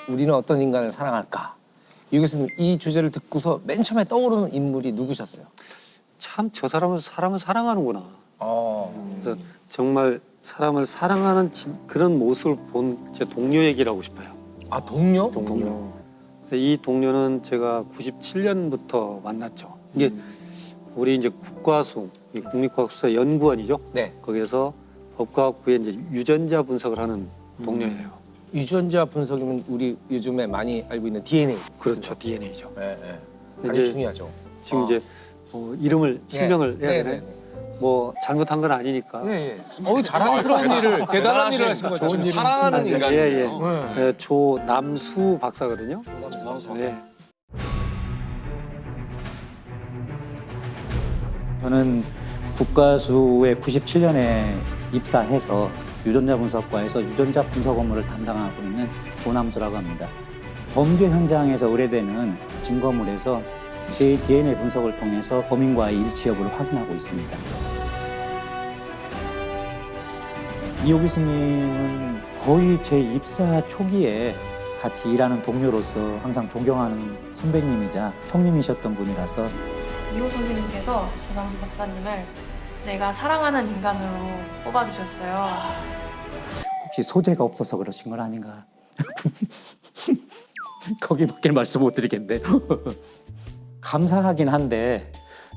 우리는 어떤 인간을 사랑할까? 유 교수님 이 주제를 듣고서 맨 처음에 떠오르는 인물이 누구셨어요? 참 저 사람은 사람을 사랑하는구나. 그래서 정말 사람을 사랑하는 그런 모습을 본 제 동료 얘기를 하고 싶어요. 아 동료? 동료. 이 동료는 제가 97년부터 만났죠. 이게 우리 이제 국과수, 국립과학수사 연구원이죠. 네. 거기에서 법과학부에 이제 유전자 분석을 하는 동료예요. 유전자 분석이면 우리 요즘에 많이 알고 있는 DNA. 그렇죠, DNA죠. 네, 네. 아주 이제 중요하죠. 지금 이제 이름을 실명을 해야 네, 되나요? 네, 네. 뭐 잘못한 건 아니니까. 예, 예. 자랑스러운 일을 대단한 일을 하신 거죠. 지금 사랑하는 인간이에요. 예. 조남수 박사거든요. 네. 저는 국가수에 97년에 입사해서 유전자 분석과에서 유전자 분석 업무를 담당하고 있는 조남수라고 합니다. 범죄 현장에서 의뢰되는 증거물에서 제 DNA 분석을 통해서 범인과의 일치 여부를 확인하고 있습니다. 이호 교수님은 거의 제 입사 초기에 같이 일하는 동료로서 항상 존경하는 선배님이자 형님이셨던 분이라서 이호 선생님께서 조남수 박사님을 내가 사랑하는 인간으로 뽑아주셨어요. 혹시 소재가 없어서 그러신 건 아닌가? 거기밖에 말씀 못 드리겠네. 감사하긴 한데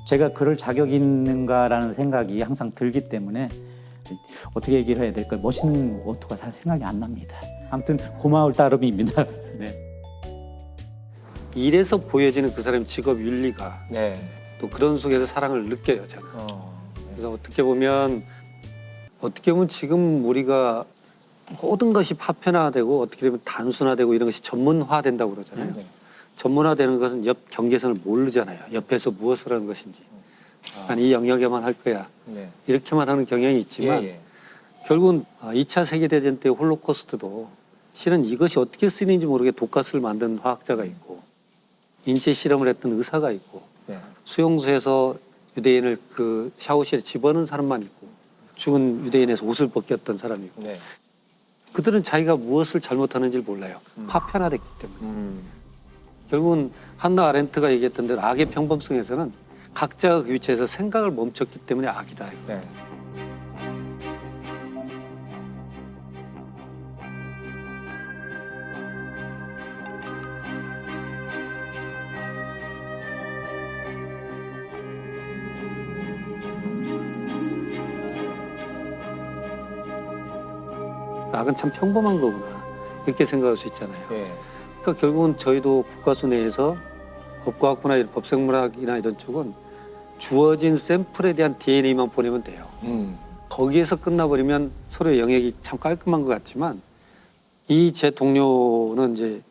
제가 그럴 자격이 있는가라는 생각이 항상 들기 때문에 어떻게 얘기를 해야 될까? 멋있는 어투가 잘 생각이 안 납니다. 아무튼 고마울 따름입니다. 네. 일에서 보여지는 그 사람의 직업 윤리가 네. 또 그런 속에서 사랑을 느껴요, 저는. 그래서 어떻게 보면 지금 우리가 모든 것이 파편화되고 어떻게 보면 단순화되고 이런 것이 전문화된다고 그러잖아요. 네. 전문화되는 것은 옆 경계선을 모르잖아요. 옆에서 무엇을 하는 것인지. 난 이 영역에만 할 거야. 네. 이렇게만 하는 경향이 있지만 예, 예. 결국은 2차 세계대전 때 홀로코스트도 실은 이것이 어떻게 쓰이는지 모르게 독가스를 만든 화학자가 있고 인체 실험을 했던 의사가 있고 네. 수용소에서 유대인을 그 샤워실에 집어넣은 사람만 있고 죽은 유대인에서 옷을 벗겼던 사람이 있고 네. 그들은 자기가 무엇을 잘못하는지를 몰라요. 파편화됐기 때문에. 결국은 한나 아렌트가 얘기했던 대로 악의 평범성에서는 각자가 그 위치에서 생각을 멈췄기 때문에 악이다. 네. 악은 참 평범한 거구나. 이렇게 생각할 수 있잖아요. 예. 그러니까 결국은 저희도 국가수 내에서 법과학부나 법생물학이나 이런 쪽은 주어진 샘플에 대한 DNA만 보내면 돼요. 거기에서 끝나버리면 서로의 영역이 참 깔끔한 것 같지만 이 제 동료는 이제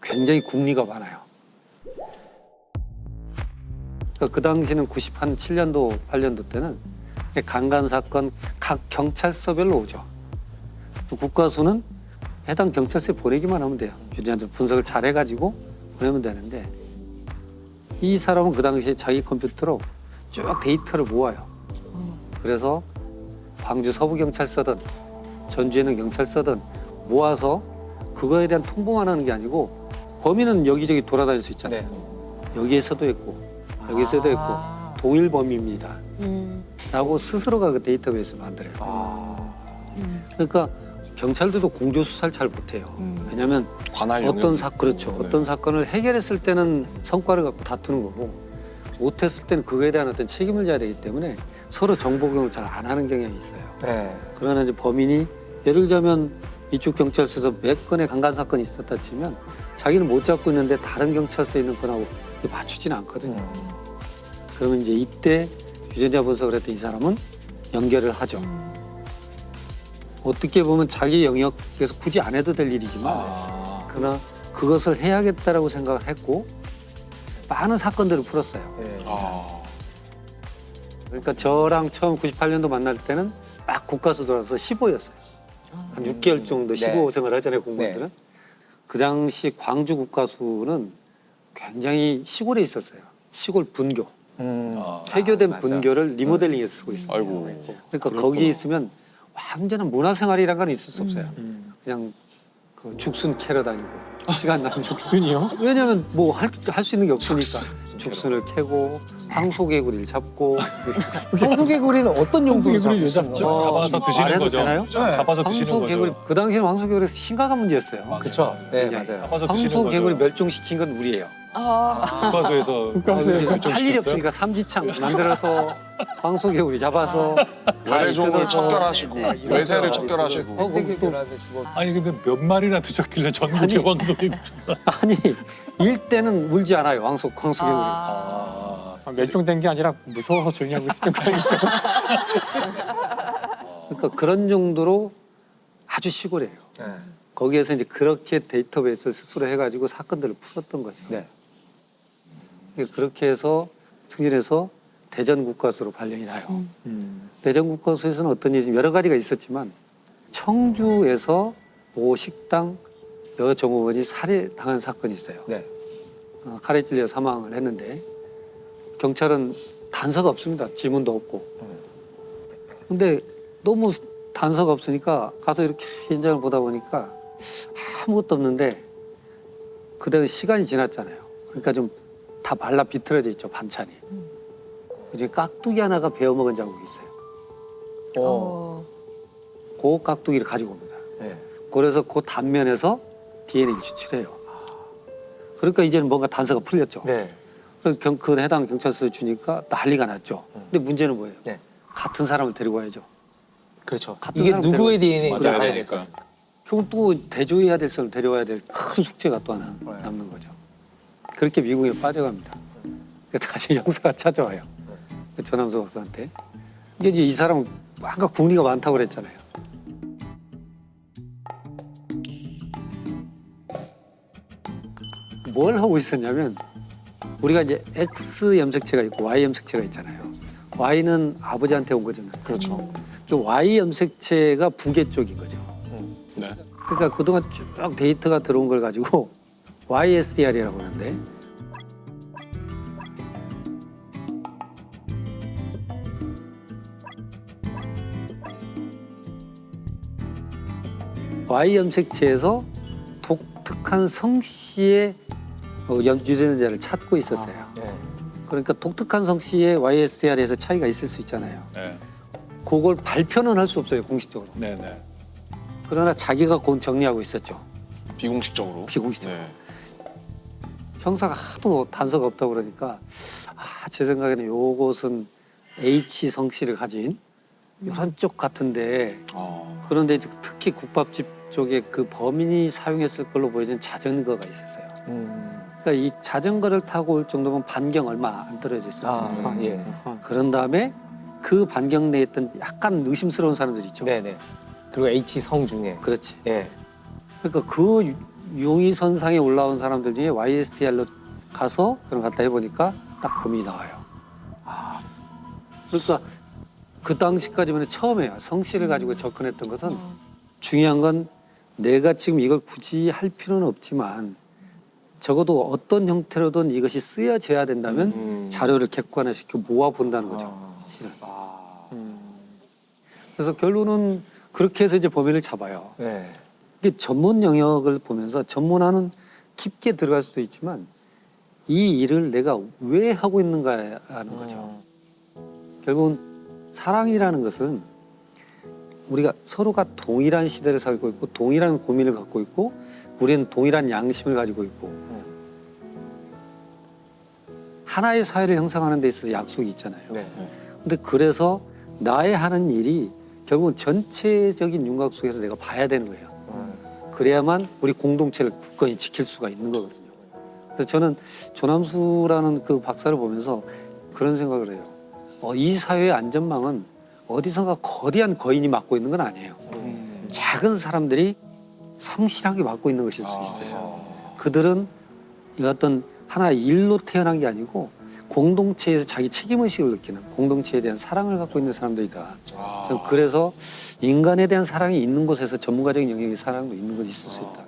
굉장히 궁리가 많아요. 그러니까 그 당시는 97년도, 8년도 때는 강간 사건 각 경찰서별로 오죠. 국가수는 해당 경찰서에 보내기만 하면 돼요. 유전자 분석을 잘 해가지고 보내면 되는데 이 사람은 그 당시에 자기 컴퓨터로 쭉 데이터를 모아요. 그래서 광주 서부경찰서든 전주에는 경찰서든 모아서 그거에 대한 통보만 하는 게 아니고 범인은 여기저기 돌아다닐 수 있잖아요. 네. 여기에서도 있고 여기서도 있고 동일 범인입니다. 라고 스스로가 그 데이터베이스를 만들어요. 그러니까 경찰들도 공조 수사를 잘 못해요. 왜냐하면 관할 그렇죠. 네. 어떤 사건을 해결했을 때는 성과를 갖고 다투는 거고 못했을 때는 그거에 대한 어떤 책임을 져야 되기 때문에 서로 정보 공유를 잘 안 하는 경향이 있어요. 네. 그러나 이제 범인이 예를 들자면 이쪽 경찰서에서 몇 건의 강간 사건이 있었다 치면 자기는 못 잡고 있는데 다른 경찰서에 있는 건하고 맞추지는 않거든요. 그러면 이제 이때 유전자 분석을 했던 이 사람은 연결을 하죠. 어떻게 보면 자기 영역에서 굳이 안 해도 될 일이지만 그러나 그것을 해야겠다라고 생각을 했고 많은 사건들을 풀었어요. 네. 그러니까 저랑 처음 98년도 만날 때는 막 국가수 돌아서 15였어요. 한 6개월 정도 15 생활 하잖아요, 공무원들은. 그 당시 광주 국가수는 굉장히 시골에 있었어요. 시골 분교. 폐교된 맞아. 분교를 리모델링해서 쓰고 있어요. 아이고. 그러니까 거기에 있으면 완전한 문화생활이란 건 있을 수 없어요. 그냥 그 죽순 캐러 다니고 시간 나면 죽순이요? 왜냐면 뭐 할 수 있는 게 없으니까 죽순을 캐고 황소개구리를 잡고 황소개구리는 어떤 용도로 황소개구리 왜 잡으시는 잡죠? 거예요? 잡아서 드시는 말해도 거죠. 되나요? 잡아서 드시는 황소개구리 거죠. 그 당시에는 황소개구리 심각한 문제였어요. 그쵸. 네, 이제 맞아요. 잡아서 드시는 황소개구리 거죠. 멸종시킨 건 우리예요. 국가수에서 할 일이 없으니까 삼지창 만들어서 황소개구리 잡아서 다리 외래종을 뜯어서 척결하시고 외세를 척결하시고 황소개구리한테 죽어. 아니 근데 몇 마리나 드셨길래 전국의 황소개구리. 아니 일대는 울지 않아요. 황소개구리. 멸종된 게 아니라 무서워서 조용히 하고 있을 거니까. 그러니까 그런 정도로 아주 시골이에요. 네. 거기에서 이제 그렇게 데이터베이스를 스스로 해가지고 사건들을 풀었던 거죠. 네. 그렇게 해서 승진해서 대전 국과수로 발령이 나요. 대전 국과수에서는 어떤 일이 여러 가지가 있었지만 청주에서 모 식당 여종업원이 살해당한 사건이 있어요. 네. 칼에 찔려 사망을 했는데 경찰은 단서가 없습니다. 지문도 없고. 근데 너무 단서가 없으니까 가서 이렇게 현장을 보다 보니까 아무것도 없는데 그대로 시간이 지났잖아요. 그러니까 좀 다 말라 비틀어져 있죠, 반찬이. 그중에 깍두기 하나가 베어먹은 자국이 있어요. 그 깍두기를 가지고 옵니다. 네. 그래서 그 단면에서 DNA를 추출해요. 그러니까 이제는 뭔가 단서가 풀렸죠. 네. 그래서 그 해당 경찰서에 주니까 난리가 났죠. 근데 문제는 뭐예요? 네. 같은 사람을 데리고 와야죠. 그렇죠. 같은 이게 사람 누구의 DNA인지 맞아야 알아야 되니까. 되니까. 결국 또 대조해야 될 사람을 데려와야 될 큰 숙제가 또 하나 남는 거죠. 그렇게 미국에 빠져갑니다. 다시 형사가 찾아와요. 조남수 박사한테. 이게 이제 이 사람은 아까 국리가 많다고 그랬잖아요. 뭘 하고 있었냐면 우리가 이제 X 염색체가 있고 Y 염색체가 있잖아요. Y는 아버지한테 온 거잖아요. 그렇죠. 그 Y 염색체가 부계 쪽인 거죠. 네. 그러니까 그동안 쭉 데이터가 들어온 걸 가지고 YSDR이라고 하는데 Y 염색체에서 독특한 성씨의 유전자를 찾고 있었어요. 네. 그러니까 독특한 성씨의 YSDR에서 차이가 있을 수 있잖아요. 네, 그걸 발표는 할 수 없어요, 공식적으로. 네, 네. 그러나 자기가 그건 정리하고 있었죠. 비공식적으로. 비공식적으로. 네. 형사가 하도 단서가 없다고 그러니까 제 생각에는 요것은 H 성씨를 가진 이런 쪽 같은데 그런데 이제 특히 국밥집 쪽에 그 범인이 사용했을 걸로 보이는 자전거가 있었어요. 그러니까 이 자전거를 타고 올 정도면 반경 얼마 안 떨어져 있어요. 아, 예. 그런 다음에 그 반경 내에 있던 약간 의심스러운 사람들 있죠. 네네. 그리고 H 성 중에. 그렇지. 예. 그러니까 그 용의선상에 올라온 사람들 중에 YSTR로 가서 그런 갖다 해보니까 딱 범인이 나와요. 그러니까 그 당시까지만 처음에요. 성씨를 가지고 접근했던 것은 중요한 건 내가 지금 이걸 굳이 할 필요는 없지만 적어도 어떤 형태로든 이것이 쓰여져야 된다면 자료를 객관화시켜 모아본다는 거죠. 실은. 그래서 결론은 그렇게 해서 이제 범인을 잡아요. 네. 이게 전문 영역을 보면서 전문화는 깊게 들어갈 수도 있지만 이 일을 내가 왜 하고 있는가 하는 거죠. 결국은 사랑이라는 것은 우리가 서로가 동일한 시대를 살고 있고 동일한 고민을 갖고 있고 우리는 동일한 양심을 가지고 있고 하나의 사회를 형성하는 데 있어서 약속이 있잖아요. 네. 근데 그래서 나의 하는 일이 결국은 전체적인 윤곽 속에서 내가 봐야 되는 거예요. 그래야만 우리 공동체를 굳건히 지킬 수가 있는 거거든요. 그래서 저는 조남수라는 그 박사를 보면서 그런 생각을 해요. 이 사회의 안전망은 어디선가 거대한 거인이 맡고 있는 건 아니에요. 작은 사람들이 성실하게 맡고 있는 것일 수 있어요. 그들은 이 어떤 하나의 일로 태어난 게 아니고 공동체에서 자기 책임의식을 느끼는 공동체에 대한 사랑을 갖고 있는 사람들이다. 저는 그래서 인간에 대한 사랑이 있는 곳에서 전문가적인 영역의 사랑도 있는 곳이 있을 수 있다.